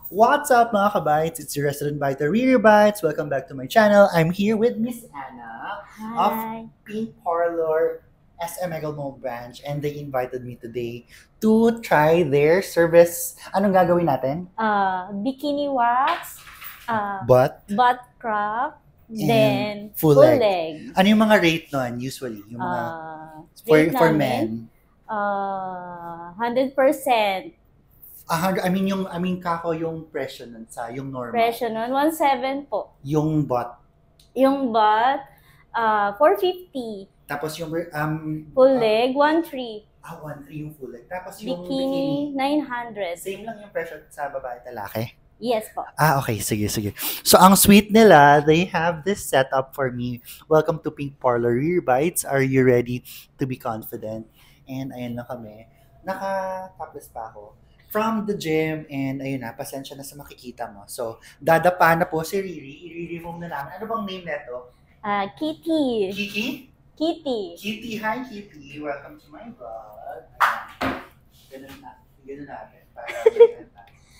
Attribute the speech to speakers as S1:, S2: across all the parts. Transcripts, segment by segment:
S1: What's up mga kabites? It's your resident biter, Reader Bites. Welcome back to my channel. I'm here with Miss Anna of
S2: Hi.
S1: Pink Parlor SM Mall branch, and they invited me today to try their service. Anong gagawin natin?
S2: Bikini wax,
S1: Butt
S2: butt craft,
S1: and
S2: then
S1: full
S2: full
S1: leg.
S2: leg.
S1: Ano yung mga rate nun usually? Yung mga
S2: Rate
S1: for
S2: namin,
S1: men?
S2: 100%.
S1: 100, kako yung presyo nun sa yung normal.
S2: Presyo nun, 1.7 po.
S1: Yung butt.
S2: Yung butt, 450.
S1: Tapos yung
S2: Full leg, 1.3.
S1: 1.3 yung full leg. Tapos yung
S2: Bikini, 900.
S1: same lang yung presyo sa babae at lalaki?
S2: Yes po.
S1: Okay. Sige. So, ang sweet nila, they have this setup for me. Welcome to Pink Parlor Rear Bites. Are you ready to be confident? And ayun na kami. Naka-topless pa ako from the gym, and ayun na, pasensya na sa makikita mo. So, dadapa na po si Riri. I-remove na namin. Ano bang name neto?
S2: Kitty.
S1: Kiki?
S2: Kitty.
S1: Kitty, hi Kitty. Welcome to my vlog. Ayan. Ganun natin. Para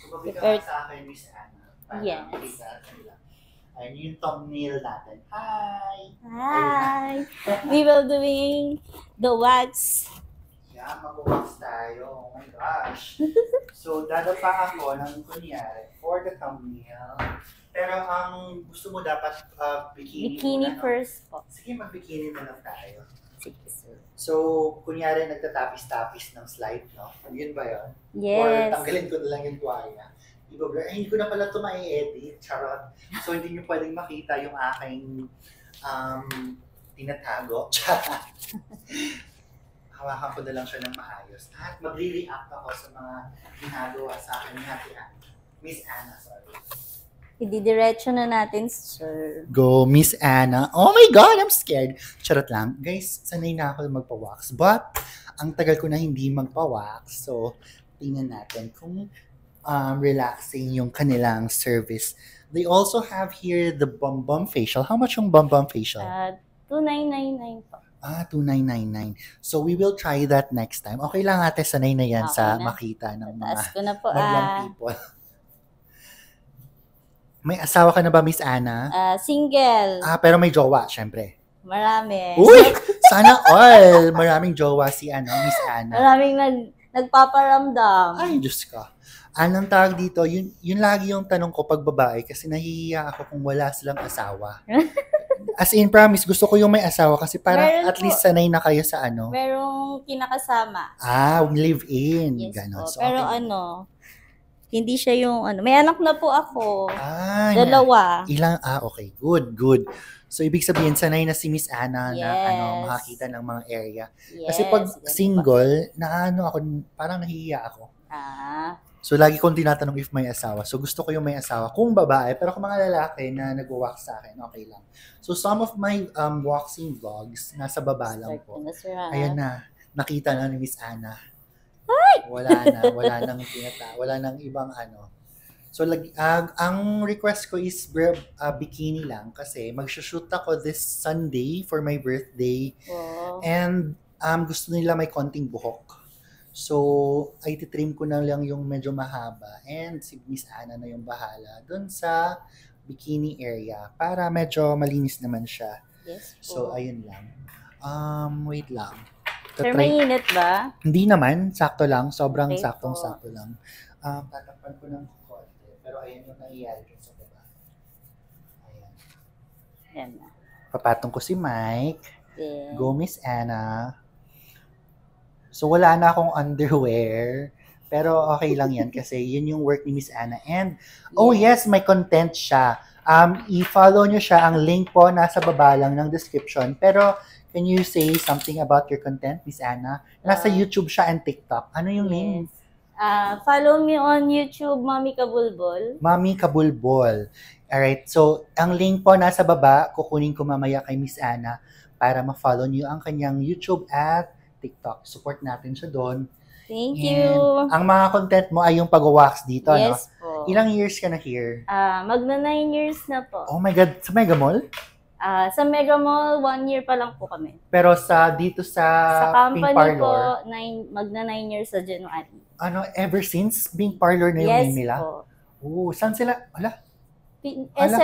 S1: kumbaga ka sa akin, Miss Anna. Para
S2: Yes.
S1: makita nila. Ayun yung thumbnail natin. Hi!
S2: Hi. We will doing the wax.
S1: Yeah, mag-wax tayo. Oh my gosh. So, dadapa ako ng kunyari for the thumbnail. Pero ang gusto mo dapat bikini
S2: Bikini
S1: muna, no?
S2: first po.
S1: Sige, mag-bikini na lang tayo.
S2: Sige, sir.
S1: So, kunyari nagtatapis-tapis ng slide, no? Yun ba yun? Or
S2: Yes.
S1: tanggalin ko na lang yung tuwalya. Iba-blur. Hindi ko na pala ito ma-edit. Charot. So, hindi nyo pwedeng makita yung aking tinatago. Charot. Hawakan ko na lang siya ng maayos. At magre-react ako sa mga ginagawa sa akin ni Ate Anna. Miss Anna, sorry.
S2: Ididiretso na natin, sir.
S1: Go, Miss Anna. Oh my God, I'm scared. Charot lang. Guys, sanay na ako magpa-wax. But, ang tagal ko na hindi magpa-wax. So, tingnan natin kung relaxing yung kanilang service. They also have here the Bum Bum Facial. How much yung Bum Bum Facial?
S2: 2,999 po.
S1: 2,999. So, we will try that next time. Okay lang ate, sanay na yan
S2: Okay
S1: sa
S2: na.
S1: makita ng mga
S2: Taas ko na po.
S1: Maliang people. May asawa ka na ba, Miss Anna?
S2: Single.
S1: Pero may jowa, syempre.
S2: Marami.
S1: Uy! Sana all! Maraming jowa si Miss Anna.
S2: Maraming nagpaparamdam.
S1: Ay, Diyos ka. Anong tawag dito? Yun lagi yung tanong ko pag babae kasi nahihiya ako kung wala silang asawa. As in, promise, gusto ko yung may asawa kasi para
S2: Meron
S1: at
S2: po.
S1: least sanay na kayo sa ano.
S2: Merong kinakasama.
S1: Live-in.
S2: Yes
S1: Ganon.
S2: po.
S1: So,
S2: Pero
S1: okay.
S2: hindi siya yung may anak na po ako.
S1: Ah,
S2: 2.
S1: okay. Good. So, ibig sabihin, sanay na si Miss Anna na
S2: Yes.
S1: makakita ng mga area.
S2: Yes.
S1: Kasi pag
S2: ganun po.
S1: single, ako, parang nahihiya ako. So, lagi kong tinatanong if may asawa. So, gusto ko yung may asawa. Kung babae, pero kung mga lalaki na nag-wax sa akin, okay lang. So, some of my waxing vlogs, nasa baba lang po. Ayan na, nakita na ni Miss Anna. Wala nang ibang ano. So, ang request ko is bikini lang kasi mag-shoot ako this Sunday for my birthday.
S2: Wow.
S1: And gusto nila may konting buhok. So, ay titrim ko na lang yung medyo mahaba and si Miss Anna na yung bahala dun sa bikini area para medyo malinis naman siya.
S2: Yes po.
S1: So, ayun lang. Wait lang.
S2: Sir, mainit ba?
S1: Hindi naman, sakto lang. Sobrang
S2: Okay
S1: saktong-sakto lang. Tatakpan ko ng konti. Pero ayan yung nangyayari sa baba. Ayan.
S2: Yan na.
S1: Papatong ko si Mike.
S2: Then,
S1: Go, Miss Anna. So, wala na akong underwear. Pero okay lang yan kasi yun yung work ni Miss Anna. And, oh yes, may content siya. I-follow nyo siya. Ang link po nasa baba lang ng description. Pero, can you say something about your content, Miss Anna? Nasa YouTube siya and TikTok. Ano yung name?
S2: Follow me on YouTube, Mami Kabulbol.
S1: Mami Kabulbol. Alright, so ang link po nasa baba, kukunin ko mamaya kay Miss Anna para ma-follow niyo ang kanyang YouTube at TikTok. Support natin siya doon.
S2: Thank
S1: And
S2: you.
S1: ang mga content mo ay yung pag-wax dito, no?
S2: Yes po.
S1: Ilang years ka na here?
S2: Magna 9 years na po.
S1: Oh my God, sa Mega Mall?
S2: Sa Mega Mall, 1 year pa lang po kami.
S1: Pero dito sa Pink
S2: company po,
S1: Parlor,
S2: magna 9 years sa January.
S1: ever since Pink Parlor na yung
S2: Yes
S1: name nila?
S2: po.
S1: Oh, saan sila? Ala,
S2: SM